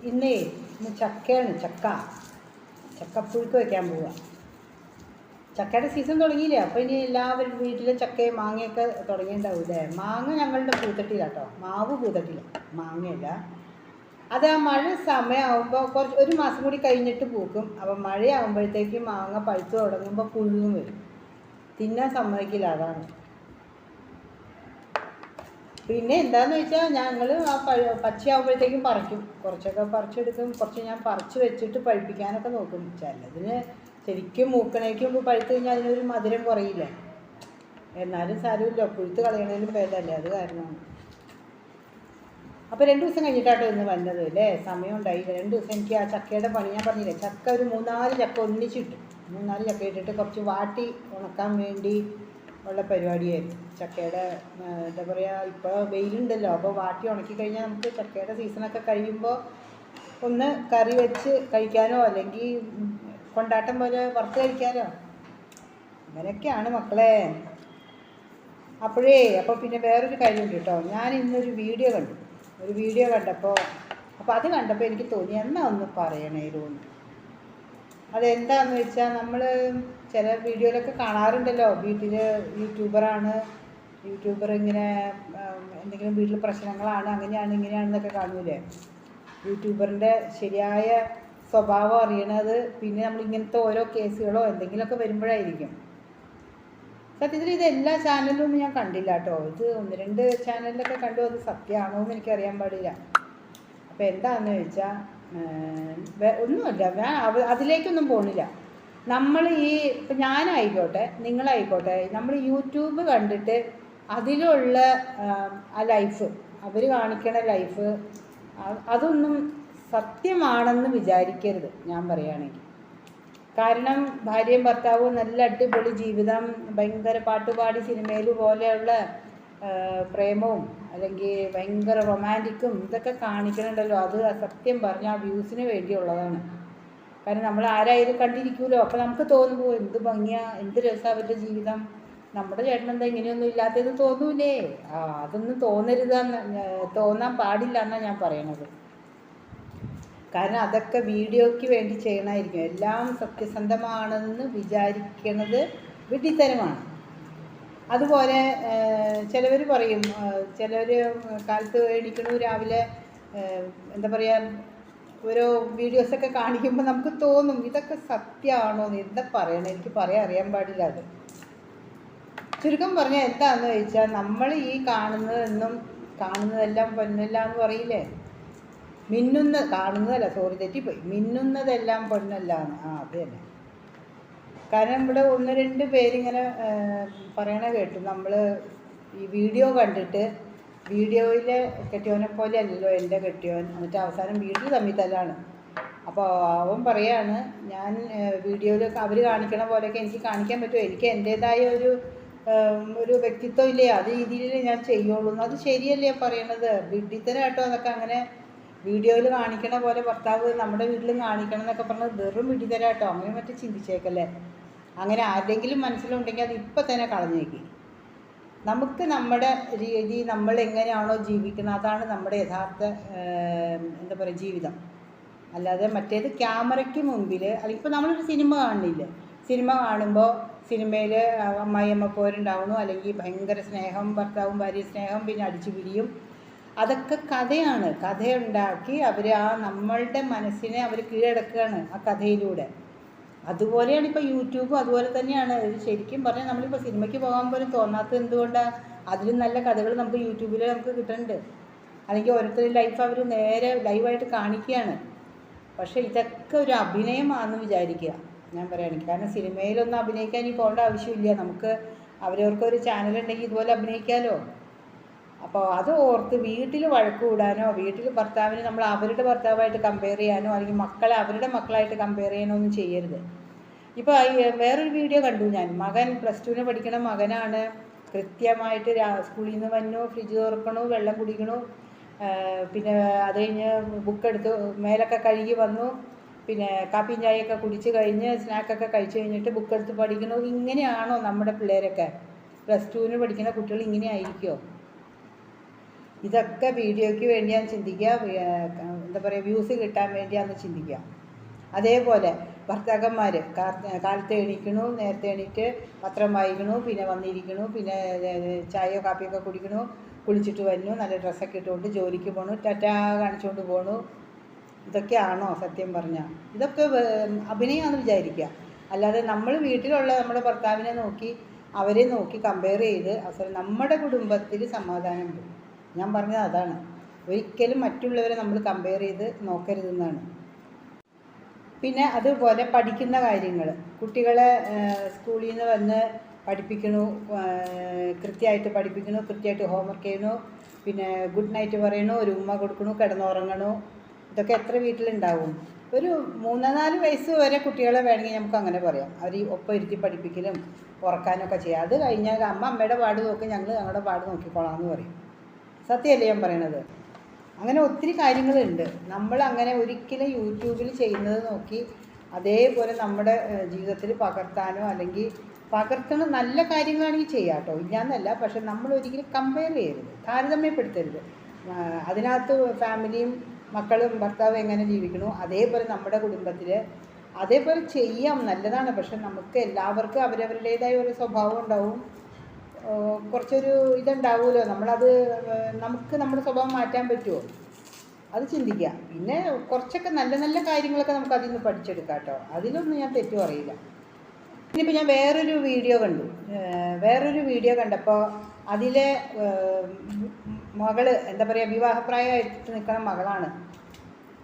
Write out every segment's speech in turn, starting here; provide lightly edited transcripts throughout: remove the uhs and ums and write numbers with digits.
ഇന്ന് ചക്കയാണ്. ചക്കപ്പുഴുക്ക് വയ്ക്കാൻ പോവുക. ചക്കയുടെ സീസൺ തുടങ്ങിയില്ലേ, അപ്പോൾ ഇനി എല്ലാവരും വീട്ടിലും ചക്കയും മാങ്ങയൊക്കെ തുടങ്ങിയിട്ടുണ്ടാവില്ലേ. മാങ്ങ ഞങ്ങളുടെ പൂത്തട്ടിയില്ല കേട്ടോ, മാവ് പൂത്തട്ടില്ല, മാങ്ങയല്ല. അത് ആ മഴ സമയമാകുമ്പോൾ ഒരു മാസം കൂടി കഴിഞ്ഞിട്ട് പൂക്കും. അപ്പോൾ മഴയാകുമ്പോഴത്തേക്കും മാങ്ങ പഴുത്ത് തുടങ്ങുമ്പോൾ പുഴുവും വരും, തിന്നാൻ സമ്മതിക്കില്ല. അതാണ്. പിന്നെ എന്താണെന്ന് വെച്ചാൽ ഞങ്ങൾ ആ പച്ചയാകുമ്പോഴത്തേക്കും പറിക്കും, കുറച്ചൊക്കെ പറിച്ചെടുക്കും, കുറച്ച് ഞാൻ പറിച്ച് വെച്ചിട്ട് പഴുപ്പിക്കാനൊക്കെ നോക്കും. ചിലതിന് ശരിക്കും മൂക്കണേക്കും പഴുത്ത് കഴിഞ്ഞാൽ അതിനൊരു മധുരം കുറയില്ല. എന്നാലും സാരമില്ല, പുഴുത്ത് കളയണേലും ഭേദമല്ലേ, അത് കാരണമാണ്. അപ്പോൾ 2 ദിവസം കഴിഞ്ഞിട്ടാട്ടോ ഇന്ന് വന്നത് അല്ലേ, സമയം ഉണ്ടായില്ല. 2 ദിവസം എനിക്ക് ആ ചക്കയുടെ പണി ഞാൻ പറഞ്ഞില്ലേ, ചക്ക ഒരു 3-4 ചക്ക ഒന്നിച്ചിട്ടു. 3-4 ചക്ക ഇട്ടിട്ട് കുറച്ച് വാട്ടി ഉണക്കാൻ വേണ്ടി ഉള്ള പരിപാടിയായിരുന്നു. ചക്കയുടെ എന്താ പറയുക, ഇപ്പോൾ വെയിലുണ്ടല്ലോ, അപ്പോൾ വാട്ടി ഉണക്കി കഴിഞ്ഞാൽ നമുക്ക് ചക്കയുടെ സീസണൊക്കെ കഴിയുമ്പോൾ ഒന്ന് കറി വെച്ച് കഴിക്കാനോ അല്ലെങ്കിൽ കൊണ്ടാട്ടം പോലെ വറുത്ത് കഴിക്കാനോ, അങ്ങനെയൊക്കെയാണ് മക്കളെ. അപ്പോൾ പിന്നെ വേറൊരു കാര്യമുണ്ട് കേട്ടോ. ഞാൻ ഇന്നൊരു വീഡിയോ കണ്ടപ്പോൾ അത് കണ്ടപ്പോൾ എനിക്ക് തോന്നി എന്നാ ഒന്ന് പറയണേരുന്ന്. അതെന്താണെന്ന് വെച്ചാൽ, നമ്മൾ ചില വീഡിയോയിലൊക്കെ കാണാറുണ്ടല്ലോ, വീട്ടിൽ യൂട്യൂബർ ഇങ്ങനെ എന്തെങ്കിലും വീട്ടിൽ പ്രശ്നങ്ങളാണ്, അങ്ങനെയാണ് ഇങ്ങനെയാണെന്നൊക്കെ കാണൂലേ. യൂട്യൂബറിൻ്റെ ശരിയായ സ്വഭാവം അറിയണത് പിന്നെ നമ്മൾ ഇങ്ങനത്തെ ഓരോ കേസുകളോ എന്തെങ്കിലുമൊക്കെ വരുമ്പോഴായിരിക്കും. സത്യത്തിൽ ഇത് എല്ലാ ചാനലിലൊന്നും ഞാൻ കണ്ടില്ല കേട്ടോ. ഇത് 1-2 ചാനലിലൊക്കെ കണ്ടു. അത് സത്യമാണോ എന്ന് എനിക്കറിയാൻ പാടില്ല. അപ്പോൾ എന്താണെന്ന് ചോദിച്ചാൽ ഒന്നുമില്ല, ഞാൻ അതിലേക്കൊന്നും പോണില്ല. നമ്മൾ ഇപ്പം ഞാനായിക്കോട്ടെ നിങ്ങളായിക്കോട്ടെ, നമ്മൾ യൂട്യൂബ് കണ്ടിട്ട് അതിലുള്ള ആ ലൈഫ്, അവർ കാണിക്കണ ലൈഫ്, അതൊന്നും സത്യമാണെന്ന് വിചാരിക്കരുത് ഞാൻ പറയുകയാണെങ്കിൽ. കാരണം ഭാര്യയും ഭർത്താവും നല്ല അടിപൊളി ജീവിതം, ഭയങ്കര പാട്ടുപാടി സിനിമയിൽ പോലെയുള്ള പ്രേമവും അല്ലെങ്കിൽ ഭയങ്കര റൊമാൻറ്റിക്കും ഇതൊക്കെ കാണിക്കണുണ്ടല്ലോ, അത് സത്യം പറഞ്ഞാൽ വ്യൂസിന് വേണ്ടിയുള്ളതാണ്. കാരണം നമ്മൾ ആരായാലും കണ്ടിരിക്കുമല്ലോ, അപ്പോൾ നമുക്ക് തോന്നുമ്പോൾ എന്ത് ഭംഗിയാണ്, എന്ത് രസമാണ് അവരുടെ ജീവിതം, നമ്മുടെ ചേട്ടനെന്താ ഇങ്ങനെയൊന്നും ഇല്ലാത്തത് തോന്നൂലേ. അതൊന്നും തോന്നാൻ പാടില്ല എന്നാണ് ഞാൻ പറയണത്. കാരണം അതൊക്കെ വീഡിയോയ്ക്ക് വേണ്ടി ചെയ്യണമായിരിക്കും. എല്ലാം സത്യസന്ധമാണെന്ന് വിചാരിക്കുന്നത് വിഡ്ഢിത്തരമാണ്. അതുപോലെ ചിലവർ പറയും, ചിലർ കാലത്ത് എണീക്കണു രാവിലെ എന്താ പറയുക, ഓരോ വീഡിയോസൊക്കെ കാണിക്കുമ്പോൾ നമുക്ക് തോന്നും ഇതൊക്കെ സത്യമാണോ എന്ന്. എന്താ പറയണത്, എനിക്ക് അറിയാൻ പാടില്ല. അത് ചുരുക്കം പറഞ്ഞാൽ എന്താണെന്ന് ചോദിച്ചാൽ, നമ്മൾ ഈ കാണുന്നതെല്ലാം പൊന്നല്ല എന്ന് പറയില്ലേ, തെറ്റിപ്പോയി, മിന്നുന്നതെല്ലാം പൊന്നല്ലാണ്. അത് തന്നെ. കാരണം ഇവിടെ 1-2 പേരിങ്ങനെ പറയണ കേട്ടു, നമ്മൾ ഈ വീഡിയോ കണ്ടിട്ട് വീഡിയോയിലെ കെട്ടിയോനെ പോലെ അല്ലല്ലോ എൻ്റെ കെട്ടിയോൻ, എന്നിട്ട് അവസാനം വീട്ടിൽ തമ്മിൽ തല്ലാണ്. അപ്പോൾ അവൻ പറയാണ്, ഞാൻ വീഡിയോയിൽ അവർ കാണിക്കണ പോലെയൊക്കെ എനിക്ക് കാണിക്കാൻ പറ്റുമോ, എനിക്ക് എൻ്റേതായ ഒരു വ്യക്തിത്വം ഇല്ലേ, അത് രീതിയിൽ ഞാൻ ചെയ്യുള്ളൂ. അത് ശരിയല്ലേ പറയണത്, വിഡ്ഢിത്തരം കേട്ടോ. അതൊക്കെ അങ്ങനെ വീഡിയോയിൽ കാണിക്കണ പോലെ ഭർത്താവ് നമ്മുടെ വീട്ടിലും കാണിക്കണം എന്നൊക്കെ പറഞ്ഞത് വെറും വിഡ്ഢിത്തരം കേട്ടോ. അങ്ങനെ മറ്റും ചിന്തിച്ചേക്കല്ലേ. അങ്ങനെ ആരുടെങ്കിലും മനസ്സിലുണ്ടെങ്കിൽ അത് ഇപ്പം തന്നെ കളഞ്ഞേക്ക്. നമുക്ക് നമ്മുടെ രീതി, നമ്മൾ എങ്ങനെയാണോ ജീവിക്കുന്നത് അതാണ് നമ്മുടെ യഥാർത്ഥ എന്താ പറയുക ജീവിതം. അല്ലാതെ മറ്റേത് ക്യാമറയ്ക്ക് മുമ്പിൽ, അല്ലെങ്കിൽ ഇപ്പോൾ നമ്മളൊരു സിനിമ കാണുന്നില്ലേ, സിനിമ കാണുമ്പോൾ സിനിമയിൽ അമ്മായിയമ്മ പോരുണ്ടാവുന്നു, അല്ലെങ്കിൽ ഭയങ്കര സ്നേഹം, ഭർത്താവും ഭാര്യ സ്നേഹം, പിന്നെ അടിച്ചു പിരിയും, അതൊക്കെ കഥയാണ്. കഥയുണ്ടാക്കി അവർ നമ്മളുടെ മനസ്സിനെ അവർ കീഴടക്കുകയാണ് ആ കഥയിലൂടെ. അതുപോലെയാണ് ഇപ്പോൾ യൂട്യൂബും അതുപോലെ തന്നെയാണ്. ശരിക്കും പറഞ്ഞാൽ നമ്മളിപ്പോൾ സിനിമയ്ക്ക് പോകാൻ പോലും തോന്നാത്തത് എന്തുകൊണ്ടാണ്? അതിലും നല്ല കഥകൾ നമുക്ക് യൂട്യൂബിൽ നമുക്ക് കിട്ടുന്നുണ്ട്. അല്ലെങ്കിൽ ഓരോരുത്തരുടെ ലൈഫ് അവർ നേരെ ലൈവായിട്ട് കാണിക്കുകയാണ്. പക്ഷേ ഇതൊക്കെ ഒരു അഭിനയമാണെന്ന് വിചാരിക്കുക ഞാൻ പറയുകയാണെങ്കിൽ. കാരണം സിനിമയിലൊന്നും അഭിനയിക്കാൻ ഇനി പോകേണ്ട ആവശ്യമില്ല. നമുക്ക് അവരവർക്കൊരു ചാനലുണ്ടെങ്കിൽ ഇതുപോലെ അഭിനയിക്കാമല്ലോ. അപ്പോൾ അത് ഓർത്ത് വീട്ടിൽ വഴക്ക് കൂടാനോ, വീട്ടിൽ ഭർത്താവിനെ നമ്മൾ അവരുടെ ഭർത്താവായിട്ട് കമ്പയർ ചെയ്യാനോ, അല്ലെങ്കിൽ മക്കളെ അവരുടെ മക്കളായിട്ട് കമ്പയർ ചെയ്യാനോ ഒന്നും ചെയ്യരുത്. ഇപ്പോൾ വേറൊരു വീഡിയോ കണ്ടു ഞാൻ. മകൻ +2 പഠിക്കണ മകനാണ്. കൃത്യമായിട്ട് സ്കൂളിൽ നിന്ന് വന്നു, ഫ്രിഡ്ജ് തുറക്കണു, വെള്ളം കുടിക്കണു, പിന്നെ അത് കഴിഞ്ഞ് ബുക്കെടുത്ത് മേലൊക്കെ കഴുകി വന്നു, പിന്നെ കാപ്പിയും ചായയൊക്കെ കുടിച്ച് കഴിഞ്ഞ് സ്നാക്കൊക്കെ കഴിച്ച് കഴിഞ്ഞിട്ട് ബുക്കെടുത്ത് പഠിക്കണു. ഇങ്ങനെയാണോ നമ്മുടെ പിള്ളേരൊക്കെ? +2 പഠിക്കുന്ന കുട്ടികൾ ഇങ്ങനെ ആയിരിക്കുമോ? ഇതൊക്കെ വീഡിയോയ്ക്ക് വേണ്ടിയാണ് ചിന്തിക്കുക, എന്താ പറയുക, വ്യൂസ് കിട്ടാൻ വേണ്ടിയാണ് ചിന്തിക്കുക. അതേപോലെ ഭർത്താക്കന്മാർ കാലത്ത് എണീക്കണു, നേരത്തെ എണീറ്റ് പത്രം വായിക്കണു, പിന്നെ വന്നിരിക്കണു, പിന്നെ ചായയോ കാപ്പിയൊക്കെ കുടിക്കണു, കുളിച്ചിട്ട് വരുന്നു, നല്ല ഡ്രസ്സൊക്കെ ഇട്ടുകൊണ്ട് ജോലിക്ക് പോകണു, ടാറ്റാ കാണിച്ചുകൊണ്ട് പോകണു. ഇതൊക്കെയാണോ സത്യം പറഞ്ഞാൽ? ഇതൊക്കെ അഭിനയമാണെന്ന് വിചാരിക്കുക. അല്ലാതെ നമ്മൾ വീട്ടിലുള്ള നമ്മുടെ ഭർത്താവിനെ നോക്കി അവരെ നോക്കി കമ്പയർ ചെയ്ത് അവസരം നമ്മുടെ കുടുംബത്തിൽ സമാധാനമുണ്ട്. ഞാൻ പറഞ്ഞത് അതാണ്. ഒരിക്കലും മറ്റുള്ളവരെ നമ്മൾ കമ്പയർ ചെയ്ത് നോക്കരുതെന്നാണ്. പിന്നെ അതുപോലെ പഠിക്കുന്ന കാര്യങ്ങൾ, കുട്ടികളെ സ്കൂളിൽ നിന്ന് വന്ന് പഠിപ്പിക്കണു, കൃത്യമായിട്ട് പഠിപ്പിക്കണു, കൃത്യമായിട്ട് ഹോംവർക്ക് ചെയ്യണു, പിന്നെ ഗുഡ് നൈറ്റ് പറയണു, ഒരു ഉമ്മ കൊടുക്കണു, കിടന്നുറങ്ങണു. ഇതൊക്കെ എത്ര വീട്ടിലുണ്ടാവും? ഒരു 3-4 വയസ്സ് വരെ കുട്ടികളെ വേണമെങ്കിൽ നമുക്ക് അങ്ങനെ പറയാം. അവർ ഒപ്പം ഇരുത്തി പഠിപ്പിക്കലും ഉറക്കാനൊക്കെ ചെയ്യാം. അത് കഴിഞ്ഞാൽ അമ്മയുടെ പാട് നോക്കി, ഞങ്ങൾ ഞങ്ങളുടെ പാട് നോക്കിക്കോളാം എന്ന് പറയും. സത്യമല്ലേ ഞാൻ പറയണത്? അങ്ങനെ ഒത്തിരി കാര്യങ്ങളുണ്ട്. നമ്മളങ്ങനെ ഒരിക്കലും യൂട്യൂബിൽ ചെയ്യുന്നത് നോക്കി അതേപോലെ നമ്മുടെ ജീവിതത്തിൽ പകർത്താനോ, അല്ലെങ്കിൽ പകർത്തണ നല്ല കാര്യങ്ങളാണെങ്കിൽ ചെയ്യാം കേട്ടോ, ഇല്ലയെന്നല്ല. പക്ഷെ നമ്മൾ ഒരിക്കലും കമ്പയർ ചെയ്യരുത്, താരതമ്യപ്പെടുത്തരുത്. അതിനകത്ത് ഫാമിലിയും മക്കളും ഭർത്താവും എങ്ങനെ ജീവിക്കണോ അതേപോലെ നമ്മുടെ കുടുംബത്തിൽ അതേപോലെ ചെയ്യാം, നല്ലതാണ്. പക്ഷെ നമുക്ക് എല്ലാവർക്കും അവരവരുടേതായ ഒരു സ്വഭാവം ഉണ്ടാവും, കുറച്ചൊരു ഇതുണ്ടാവുമല്ലോ. നമ്മളത് നമുക്ക് നമ്മുടെ സ്വഭാവം മാറ്റാൻ പറ്റുമോ? അത് ചിന്തിക്കുക. പിന്നെ കുറച്ചൊക്കെ നല്ല നല്ല കാര്യങ്ങളൊക്കെ നമുക്ക് അതിൽ നിന്ന് പഠിച്ചെടുക്കാം കേട്ടോ, അതിലൊന്നും ഞാൻ തെറ്റു പറയില്ല. ഇനിയിപ്പോൾ ഞാൻ വേറൊരു വീഡിയോ കണ്ടപ്പോൾ അതിലെ മകള് എന്താ പറയുക, വിവാഹപ്രായമായിട്ട് നിൽക്കുന്ന മകളാണ്.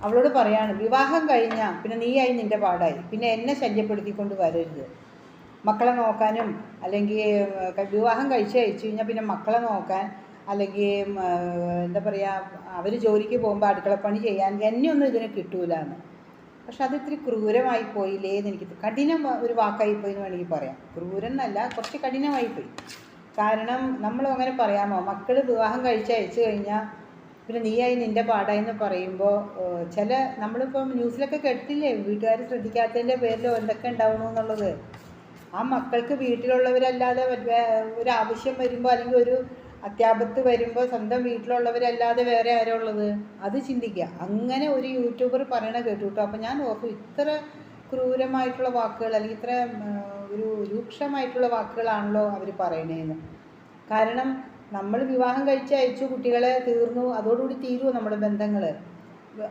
അവളോട് പറയാണ്, വിവാഹം കഴിഞ്ഞാൽ പിന്നെ നീയായി നിൻ്റെ പാടായി, പിന്നെ എന്നെ ശല്യപ്പെടുത്തിക്കൊണ്ട് വരരുത്. മക്കളെ നോക്കാനും, അല്ലെങ്കിൽ വിവാഹം കഴിച്ചു കഴിഞ്ഞാൽ പിന്നെ മക്കളെ നോക്കാൻ, അല്ലെങ്കിൽ എന്താ പറയുക, അവർ ജോലിക്ക് പോകുമ്പോൾ അടുക്കളപ്പണി ചെയ്യാൻ എന്നെയൊന്നും ഇതിന് കിട്ടൂലെന്ന്. പക്ഷെ അത് ഇത്തിരി ക്രൂരമായി പോയില്ലേ എന്ന് എനിക്ക്, കഠിനം ഒരു വാക്കായിപ്പോയി എന്ന് വേണമെങ്കിൽ പറയാം. ക്രൂരെന്നല്ല, കുറച്ച് കഠിനമായിപ്പോയി. കാരണം നമ്മൾ അങ്ങനെ പറയാമോ? മക്കൾ വിവാഹം കഴിച്ചയച്ചു കഴിഞ്ഞാൽ പിന്നെ നീയായി നിൻ്റെ പാടായി എന്ന് പറയുമ്പോൾ നമ്മളിപ്പം ന്യൂസിലൊക്കെ കേട്ടില്ലേ, വീട്ടുകാർ ശ്രദ്ധിക്കാത്തതിൻ്റെ പേരിൽ എന്തൊക്കെ ഉണ്ടാവണമെന്നുള്ളത്. ആ മക്കൾക്ക് വീട്ടിലുള്ളവരല്ലാതെ ഒരാവശ്യം വരുമ്പോൾ, അല്ലെങ്കിൽ ഒരു അത്യാപത്ത് വരുമ്പോൾ സ്വന്തം വീട്ടിലുള്ളവരല്ലാതെ വേറെ ആരോ ഉള്ളത്? അത് ചിന്തിക്കുക. അങ്ങനെ ഒരു യൂട്യൂബർ പറയണ കേട്ടു കേട്ടോ. അപ്പം ഞാൻ ഓർക്കും, ഇത്ര ക്രൂരമായിട്ടുള്ള വാക്കുകൾ, അല്ലെങ്കിൽ ഇത്ര ഒരു രൂക്ഷമായിട്ടുള്ള വാക്കുകളാണല്ലോ അവർ പറയണേന്ന്. കാരണം നമ്മൾ വിവാഹം കഴിച്ച് അയച്ചു, കുട്ടികളെ തീർന്നു, അതോടുകൂടി തീരുമോ നമ്മുടെ ബന്ധങ്ങൾ?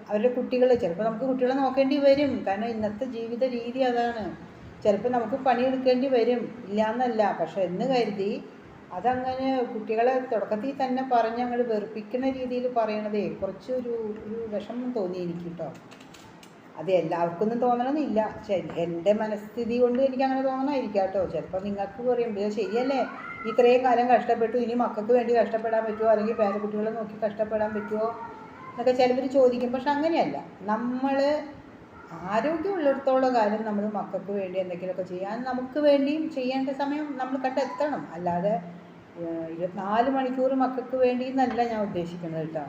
അവരുടെ കുട്ടികൾ, ചിലപ്പോൾ നമുക്ക് കുട്ടികളെ നോക്കേണ്ടി വരും. കാരണം ഇന്നത്തെ ജീവിത രീതി അതാണ്. ചിലപ്പോൾ നമുക്ക് പണിയെടുക്കേണ്ടി വരും, ഇല്ലയെന്നല്ല. പക്ഷെ എന്ന് കരുതി അതങ്ങനെ കുട്ടികളെ തുടക്കത്തിൽ തന്നെ പറഞ്ഞ് അങ്ങോട്ട് വെറുപ്പിക്കുന്ന രീതിയിൽ പറയണതേ കുറച്ചൊരു വിഷമം തോന്നി എനിക്ക് കേട്ടോ. അത് എല്ലാവർക്കൊന്നും തോന്നണമെന്നില്ല. എൻ്റെ മനസ്ഥിതി കൊണ്ട് എനിക്കങ്ങനെ തോന്നണമായിരിക്കാം കേട്ടോ. ചിലപ്പോൾ നിങ്ങൾക്ക് പറയുമ്പോൾ ശരിയല്ലേ, ഇത്രയും കാലം കഷ്ടപ്പെട്ടു, ഇനി മക്കൾക്ക് വേണ്ടി കഷ്ടപ്പെടാൻ പറ്റുമോ, അല്ലെങ്കിൽ പേരക്കുട്ടികളെ നോക്കി കഷ്ടപ്പെടാൻ പറ്റുമോ എന്നൊക്കെ ചിലവർ ചോദിക്കും. പക്ഷെ അങ്ങനെയല്ല. നമ്മൾ ആരോഗ്യമുള്ളിടത്തോളം കാലം നമ്മൾ മക്കൾക്ക് വേണ്ടി എന്തെങ്കിലുമൊക്കെ ചെയ്യാൻ, നമുക്ക് വേണ്ടിയും ചെയ്യേണ്ട സമയം നമ്മൾ കണ്ടെത്തണം. അല്ലാതെ 24 മണിക്കൂർ മക്കൾക്ക് വേണ്ടി എന്നല്ല ഞാൻ ഉദ്ദേശിക്കുന്നത് കേട്ടോ.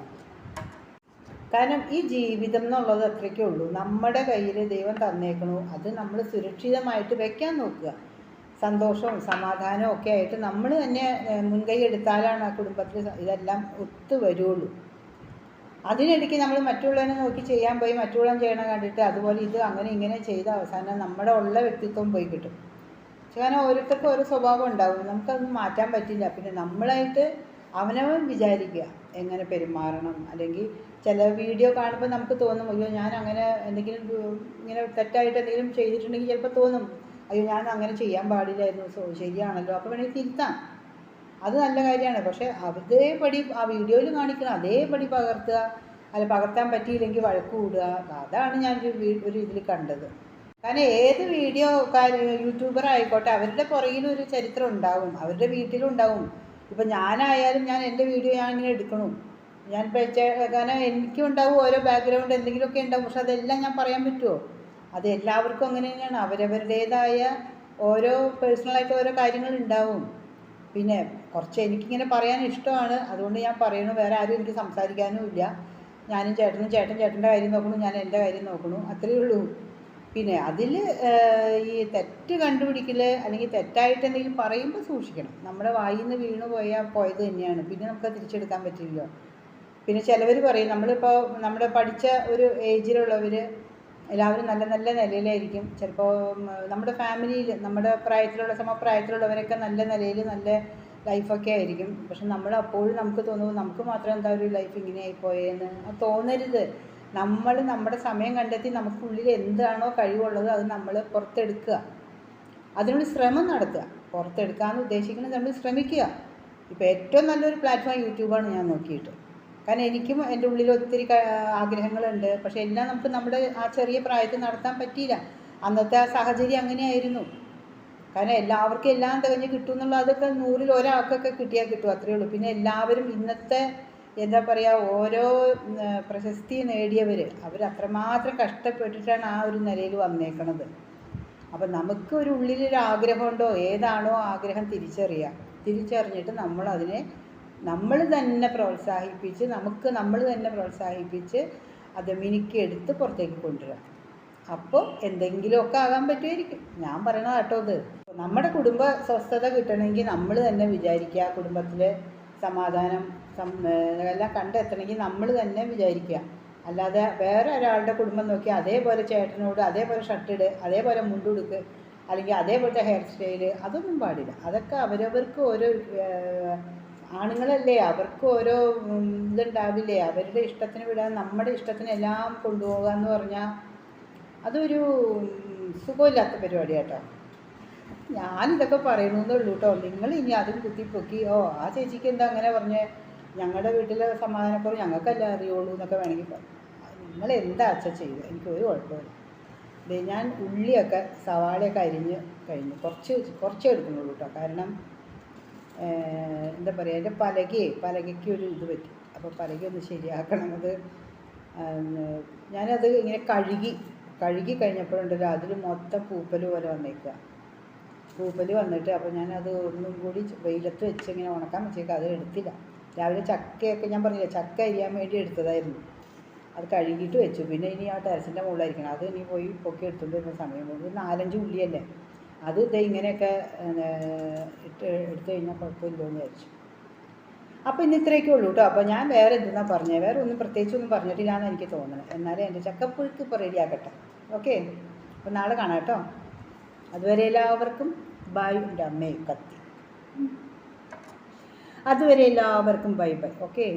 കാരണം ഈ ജീവിതം എന്നുള്ളത് അത്രയ്ക്കേ ഉള്ളൂ. നമ്മുടെ കയ്യിൽ ദൈവം തന്നേക്കണു, അത് നമ്മൾ സുരക്ഷിതമായിട്ട് വെക്കാൻ നോക്കുക. സന്തോഷവും സമാധാനവും ഒക്കെ ആയിട്ട് നമ്മൾ തന്നെ മുൻകൈ എടുത്താലാണ് ആ കുടുംബത്തിൽ ഇതെല്ലാം ഒത്തു വരുള്ളൂ. അതിനിടയ്ക്ക് നമ്മൾ മറ്റുള്ളവനെ നോക്കി ചെയ്യാൻ പോയി, മറ്റുള്ളവൻ ചെയ്യണം കണ്ടിട്ട് അതുപോലെ ഇത് അങ്ങനെ ഇങ്ങനെ ചെയ്ത അവസാനം നമ്മുടെ ഉള്ള വ്യക്തിത്വം പോയി കിട്ടും. കാരണം ഓരോരുത്തർക്കും ഓരോ സ്വഭാവം ഉണ്ടാവും, നമുക്കതൊന്നും മാറ്റാൻ പറ്റില്ല. പിന്നെ നമ്മളായിട്ട് അവനവൻ വിചാരിക്കുക എങ്ങനെ പെരുമാറണം. അല്ലെങ്കിൽ ചില വീഡിയോ കാണുമ്പോൾ നമുക്ക് തോന്നും, അയ്യോ ഞാൻ അങ്ങനെ എന്തെങ്കിലും ഇങ്ങനെ തെറ്റായിട്ട് എന്തെങ്കിലും ചെയ്തിട്ടുണ്ടെങ്കിൽ ചിലപ്പോൾ തോന്നും, അയ്യോ ഞാൻ അങ്ങനെ ചെയ്യാൻ പാടില്ലായിരുന്നു, ശരിയാണല്ലോ, അപ്പോൾ വേണമെങ്കിൽ തിരുത്താം. അത് നല്ല കാര്യമാണ്. പക്ഷേ അതേപടി ആ വീഡിയോയിൽ കാണിക്കണം അതേപടി പകർത്തുക, അല്ല പകർത്താൻ പറ്റിയില്ലെങ്കിൽ വഴക്ക് കൂടുക. അതാണ് ഞാൻ ഒരു ഇതിൽ കണ്ടത്. കാരണം ഏത് യൂട്യൂബർ ആയിക്കോട്ടെ, അവരുടെ പുറകിലൊരു ചരിത്രം ഉണ്ടാവും, അവരുടെ വീട്ടിലും ഉണ്ടാവും. ഇപ്പം ഞാനായാലും എൻ്റെ വീഡിയോ ഞാൻ ഇങ്ങനെ എടുക്കണം, കാരണം എനിക്കും ഉണ്ടാവും ഓരോ ബാക്ക്ഗ്രൗണ്ട് എന്തെങ്കിലുമൊക്കെ ഉണ്ടാവും. പക്ഷെ അതെല്ലാം ഞാൻ പറയാൻ പറ്റുമോ? അത് എല്ലാവർക്കും അങ്ങനെ തന്നെയാണ്. അവരവരുടേതായ ഓരോ പേഴ്സണലായിട്ട് ഓരോ കാര്യങ്ങളുണ്ടാവും. പിന്നെ കുറച്ച് എനിക്കിങ്ങനെ പറയാൻ ഇഷ്ടമാണ്, അതുകൊണ്ട് ഞാൻ പറയണു. വേറെ ആരും എനിക്ക് സംസാരിക്കാനും ഇല്ല. ഞാനും ചേട്ടൻ്റെ കാര്യം നോക്കണു, ഞാൻ എൻ്റെ കാര്യം നോക്കണു, അത്രയേ ഉള്ളൂ. പിന്നെ അതിൽ ഈ തെറ്റ് കണ്ടുപിടിക്കൽ അല്ലെങ്കിൽ തെറ്റായിട്ട് എന്തെങ്കിലും പറയുമ്പോൾ സൂക്ഷിക്കണം. നമ്മുടെ വായിൽ നിന്ന് വീണ് പോയത് തന്നെയാണ്, പിന്നെ നമുക്ക് തിരിച്ചെടുക്കാൻ പറ്റില്ലല്ലോ. പിന്നെ ചിലവർ പറയും നമ്മളിപ്പോൾ നമ്മുടെ പഠിച്ച ഒരു ഏജിലുള്ളവർ എല്ലാവരും നല്ല നല്ല നിലയിലായിരിക്കും. ചിലപ്പോൾ നമ്മുടെ ഫാമിലിയിൽ നമ്മുടെ പ്രായത്തിലുള്ള സമപ്രായത്തിലുള്ളവരൊക്കെ നല്ല നിലയിൽ നല്ല ലൈഫൊക്കെ ആയിരിക്കും. പക്ഷെ നമ്മൾ അപ്പോഴും നമുക്ക് തോന്നും നമുക്ക് മാത്രം എന്താ ഒരു ലൈഫ് ഇങ്ങനെ ആയിപ്പോയെന്ന്. അത് തോന്നരുത്. നമ്മൾ നമ്മുടെ സമയം കണ്ടെത്തി നമുക്കുള്ളിൽ എന്താണോ കഴിവുള്ളത് അത് നമ്മൾ പുറത്തെടുക്കുക, അതിനുള്ള ശ്രമം നടത്തുക. പുറത്തെടുക്കാമെന്ന് ഉദ്ദേശിക്കുന്നത് നമ്മൾ ശ്രമിക്കുക. ഇപ്പോൾ ഏറ്റവും നല്ലൊരു പ്ലാറ്റ്ഫോം യൂട്യൂബാണ് ഞാൻ നോക്കിയിട്ട്. കാരണം എനിക്കും എൻ്റെ ഉള്ളിൽ ഒത്തിരി ആഗ്രഹങ്ങളുണ്ട്. പക്ഷേ എല്ലാം നമുക്ക് നമ്മുടെ ആ ചെറിയ പ്രായത്തിൽ നടത്താൻ പറ്റിയില്ല. അന്നത്തെ ആ സാഹചര്യം അങ്ങനെയായിരുന്നു. കാരണം എല്ലാവർക്കും എല്ലാം തികഞ്ഞ് കിട്ടും എന്നുള്ള അതൊക്കെ 100-ൽ ഒരാൾക്കൊക്കെ കിട്ടിയാൽ കിട്ടും, അത്രയേ ഉള്ളൂ. പിന്നെ എല്ലാവരും ഇന്നത്തെ എന്താ പറയുക, ഓരോ പ്രശസ്തി നേടിയവർ അവർ അത്രമാത്രം കഷ്ടപ്പെട്ടിട്ടാണ് ആ ഒരു നിലയിൽ വന്നേക്കണത്. അപ്പം നമുക്കൊരു ഉള്ളിലൊരു ആഗ്രഹമുണ്ടോ, ഏതാണോ ആഗ്രഹം തിരിച്ചറിഞ്ഞിട്ട് നമ്മളതിനെ നമ്മൾ തന്നെ പ്രോത്സാഹിപ്പിച്ച് നമ്മൾ തന്നെ പ്രോത്സാഹിപ്പിച്ച് അത് മിനുക്കിയെടുത്ത് പുറത്തേക്ക് കൊണ്ടുവരിക. അപ്പോൾ എന്തെങ്കിലുമൊക്കെ ആകാൻ പറ്റുമായിരിക്കും. ഞാൻ പറയണത് കേട്ടോ. ഇത് നമ്മുടെ കുടുംബ സ്വസ്ഥത കിട്ടണമെങ്കിൽ നമ്മൾ തന്നെ വിചാരിക്കുക, കുടുംബത്തിൽ സമാധാനം എല്ലാം കണ്ടെത്തണമെങ്കിൽ നമ്മൾ തന്നെ വിചാരിക്കുക. അല്ലാതെ വേറെ ഒരാളുടെ കുടുംബം നോക്കി അതേപോലെ ചേട്ടനോട് അതേപോലെ ഷർട്ടിട്, അതേപോലെ മുണ്ടുടുക്ക്, അല്ലെങ്കിൽ അതേപോലത്തെ ഹെയർ സ്റ്റൈല്, അതൊന്നും പാടില്ല. അതൊക്കെ അവരവർക്ക് ഓരോ ആണുങ്ങളല്ലേ, അവർക്ക് ഓരോ ഇതുണ്ടാവില്ലേ. അവരുടെ ഇഷ്ടത്തിന് വിടാൻ നമ്മുടെ ഇഷ്ടത്തിനെല്ലാം കൊണ്ടുപോകുക എന്ന് പറഞ്ഞാൽ അതൊരു സുഖമില്ലാത്ത പരിപാടി കേട്ടോ. ഞാനിതൊക്കെ പറയണമെന്നേ ഉള്ളൂ കേട്ടോ. നിങ്ങൾ ഇനി അതും കുത്തിപ്പൊക്കി ആ ചേച്ചിക്ക് എന്താ അങ്ങനെ പറഞ്ഞേ, ഞങ്ങളുടെ വീട്ടിലെ സമാധാനക്കുറവ് ഞങ്ങൾക്കല്ല അറിയുള്ളൂ എന്നൊക്കെ വേണമെങ്കിൽ പറയും. നിങ്ങൾ എന്താ അച്ഛൻ ചെയ്ത്, എനിക്കൊരു കുഴപ്പമില്ല. ഞാൻ ഉള്ളിയൊക്കെ സവാളയൊക്കെ അരിഞ്ഞ് കഴിഞ്ഞു. കുറച്ചേ എടുക്കുന്നുള്ളൂ കേട്ടോ. കാരണം എന്താ പറയുക, എൻ്റെ പലകയ്ക്ക് ഒരു ഇത് പറ്റി. അപ്പോൾ പലക ഒന്ന് ശരിയാക്കണം. അത് ഞാനത് ഇങ്ങനെ കഴുകി കഴിഞ്ഞപ്പോഴുണ്ടല്ലോ അതിൽ മൊത്തം പൂപ്പൽ പോലെ വന്നേക്കുക. പൂപ്പൽ വന്നിട്ട് അപ്പോൾ ഞാനത് ഒന്നും കൂടി വെയിലത്ത് വെച്ച് ഇങ്ങനെ ഉണക്കാൻ വെച്ചേക്കുക. അത് എടുത്തില്ല. രാവിലെ ചക്കയൊക്കെ ഞാൻ പറഞ്ഞില്ല, ചക്ക അരിയാൻ വേണ്ടി എടുത്തതായിരുന്നു. അത് കഴുകിയിട്ട് വെച്ചു. പിന്നെ ഇനി ആ ടെറസിൻ്റെ മുകളിലായിരിക്കണം. അത് ഇനി പോയി പൊക്കി എടുത്തുകൊണ്ട് വരുന്ന സമയം കൊണ്ട് 4-5 ഉള്ളിയല്ലേ, അത് ഇങ്ങനെയൊക്കെ എടുത്തു കഴിഞ്ഞാൽ കുഴപ്പമില്ലോ എന്ന് വിചാരിച്ചു. അപ്പോൾ ഇന്ന് ഇത്രയൊക്കെ ഉള്ളൂ കേട്ടോ. അപ്പോൾ ഞാൻ വേറെ എന്തെന്നാ പറഞ്ഞത്, വേറെ ഒന്നും പ്രത്യേകിച്ചൊന്നും പറഞ്ഞിട്ടില്ല എന്ന് എനിക്ക് തോന്നുന്നത്. എന്നാലും എൻ്റെ ചക്കപ്പുഴുക്ക് ഇപ്പോൾ റെഡിയാക്കട്ടെ. ഓക്കെ, അപ്പോൾ നാളെ കാണാം കേട്ടോ. അതുവരെ എല്ലാവർക്കും ബൈ. എൻ്റെ അമ്മയെ കത്തി. അതുവരെ എല്ലാവർക്കും ബൈ. ഓക്കെ.